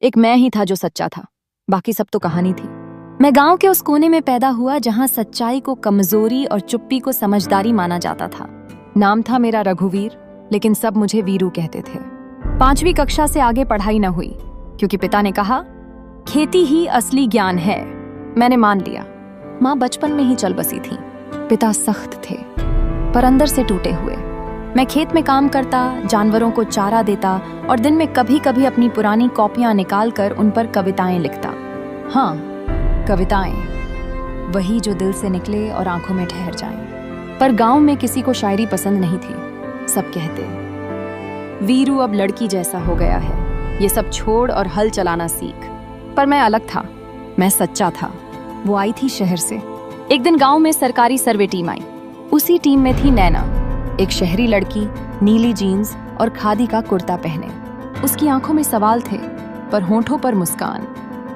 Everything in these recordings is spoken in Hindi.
एक मैं ही था जो सच्चा था, बाकी सब तो कहानी थी। मैं गांव के उस कोने में पैदा हुआ जहां सच्चाई को कमजोरी और चुप्पी को समझदारी माना जाता था। नाम था मेरा रघुवीर, लेकिन सब मुझे वीरू कहते थे। 5वीं कक्षा से आगे पढ़ाई न हुई क्योंकि पिता ने कहा खेती ही असली ज्ञान है। मैंने मान लिया। माँ बचपन में ही चल बसी थी। पिता सख्त थे पर अंदर से टूटे हुए। मैं खेत में काम करता, जानवरों को चारा देता और दिन में कभी कभी अपनी पुरानी कॉपियां निकालकर उन पर कविताएं लिखता। हाँ, कविताएं, वही जो दिल से निकले और आंखों में ठहर जाएं। पर गांव में किसी को शायरी पसंद नहीं थी। सब कहते वीरू अब लड़की जैसा हो गया है, ये सब छोड़ और हल चलाना सीख। पर मैं अलग था, मैं सच्चा था। वो आई थी शहर से। एक दिन गांव में सरकारी सर्वे टीम आई। उसी टीम में थी नैना, एक शहरी लड़की, नीली जीन्स और खादी का कुर्ता पहने। उसकी आंखों में सवाल थे पर होंठों पर मुस्कान।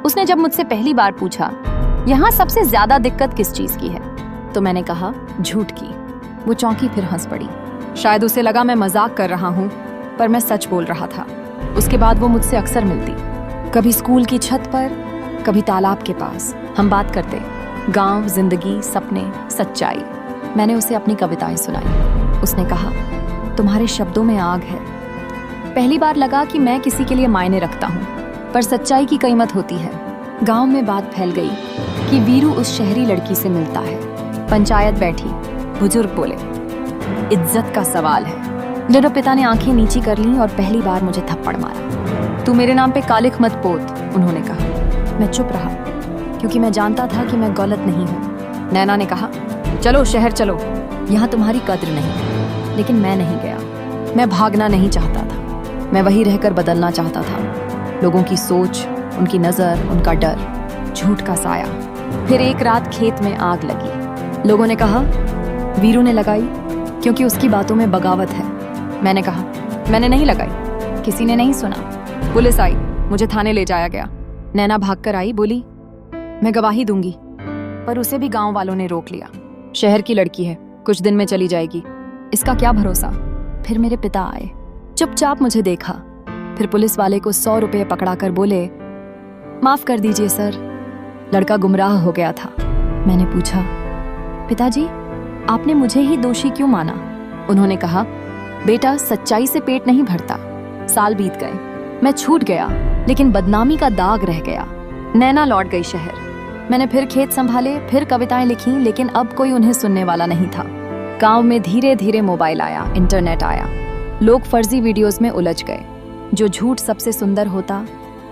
उसने जब मुझसे पहली बार पूछा, यहाँ सबसे ज्यादा दिक्कत किस चीज की है, तो मैंने कहा झूठ की। वो चौंकी, फिर हंस पड़ी। शायद उसे लगा मैं मजाक कर रहा हूँ, पर मैं सच बोल रहा था। उसके बाद वो मुझसे अक्सर मिलती, कभी स्कूल की छत पर, कभी तालाब के पास। हम बात करते, गांव, जिंदगी, सपने, सच्चाई। मैंने उसे अपनी कविताएं सुनाई। उसने कहा तुम्हारे शब्दों में आग है। पहली बार लगा कि मैं किसी के लिए मायने रखता हूँ, पर सच्चाई की कीमत होती है। गांव में बात फैल गई कि वीरू उस शहरी लड़की से मिलता है। पंचायत बैठी, बुजुर्ग बोले इज्जत का सवाल है। मेरे पिता ने आंखें नीची कर लीं और पहली बार मुझे थप्पड़ मारा। तू मेरे नाम पे कालिख मत पोत, उन्होंने कहा। मैं चुप रहा क्योंकि मैं जानता था कि मैं गलत नहीं हूँ। नैना ने कहा चलो शहर चलो, यहाँ तुम्हारी कद्र नहीं। लेकिन मैं नहीं गया। मैं भागना नहीं चाहता था, मैं वही रहकर बदलना चाहता था। लोगों की सोच, उनकी नजर, उनका डर, झूठ का साया। फिर एक रात खेत में आग लगी। लोगों ने कहा वीरू ने लगाई क्योंकि उसकी बातों में बगावत है। मैंने कहा मैंने नहीं लगाई। किसी ने नहीं सुना। पुलिस आई, मुझे थाने ले जाया गया। नैना भागकर आई, बोली मैं गवाही दूंगी, पर उसे भी गांव वालों ने रोक लिया। शहर की लड़की है, कुछ दिन में चली जाएगी, इसका क्या भरोसा। फिर मेरे पिता आए, चुपचाप मुझे देखा। फिर पुलिस वाले को 100 रुपये पकड़ाकर बोले माफ कर दीजिए सर, लड़का गुमराह हो गया था। मैंने पूछा पिताजी आपने मुझे ही दोषी क्यों माना। उन्होंने कहा बेटा सच्चाई से पेट नहीं भरता। साल बीत गए, मैं छूट गया, लेकिन बदनामी का दाग रह गया। नैना लौट गई शहर। मैंने फिर खेत संभाले, फिर कविताएं लिखी, लेकिन अब कोई उन्हें सुनने वाला नहीं था। गांव में धीरे धीरे मोबाइल आया, इंटरनेट आया। लोग फर्जी वीडियोस में उलझ गए। जो झूठ सबसे सुंदर होता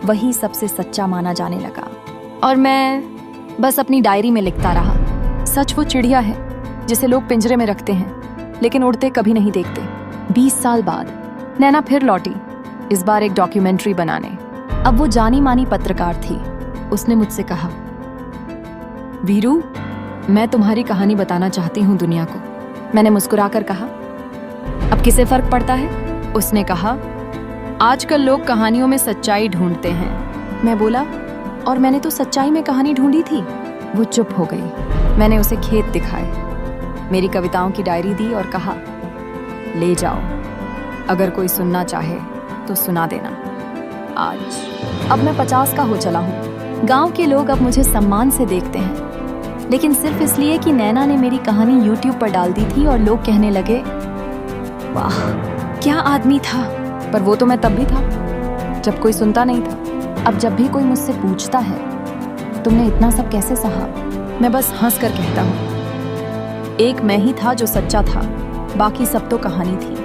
वही सबसे सच्चा माना जाने लगा। और मैं बस अपनी डायरी में लिखता रहा। सच वो चिड़िया है जिसे लोग पिंजरे में रखते हैं लेकिन उड़ते कभी नहीं देखते। 20 साल बाद नैना फिर लौटी, इस बार एक डॉक्यूमेंट्री बनाने। अब वो जानी मानी पत्रकार थी। उसने मुझसे कहा वीरू मैं तुम्हारी कहानी बताना चाहती हूँ दुनिया को। मैंने मुस्कुराकर कहा अब किसे फर्क पड़ता है। उसने कहा आजकल लोग कहानियों में सच्चाई ढूंढते हैं। मैं बोला और मैंने तो सच्चाई में कहानी ढूंढी थी। वो चुप हो गई। मैंने उसे खेत दिखाए, मेरी कविताओं की डायरी दी और कहा ले जाओ, अगर कोई सुनना चाहे तो सुना देना। अब मैं 50 का हो चला हूँ। गांव के लोग अब मुझे सम्मान से देखते हैं, लेकिन सिर्फ इसलिए कि नैना ने मेरी कहानी YouTube पर डाल दी थी और लोग कहने लगे वाह क्या आदमी था। पर वो तो मैं तब भी था जब कोई सुनता नहीं था। अब जब भी कोई मुझसे पूछता है तुमने इतना सब कैसे सहा, मैं बस हंस कर कहता हूँ एक मैं ही था जो सच्चा था, बाकी सब तो कहानी थी।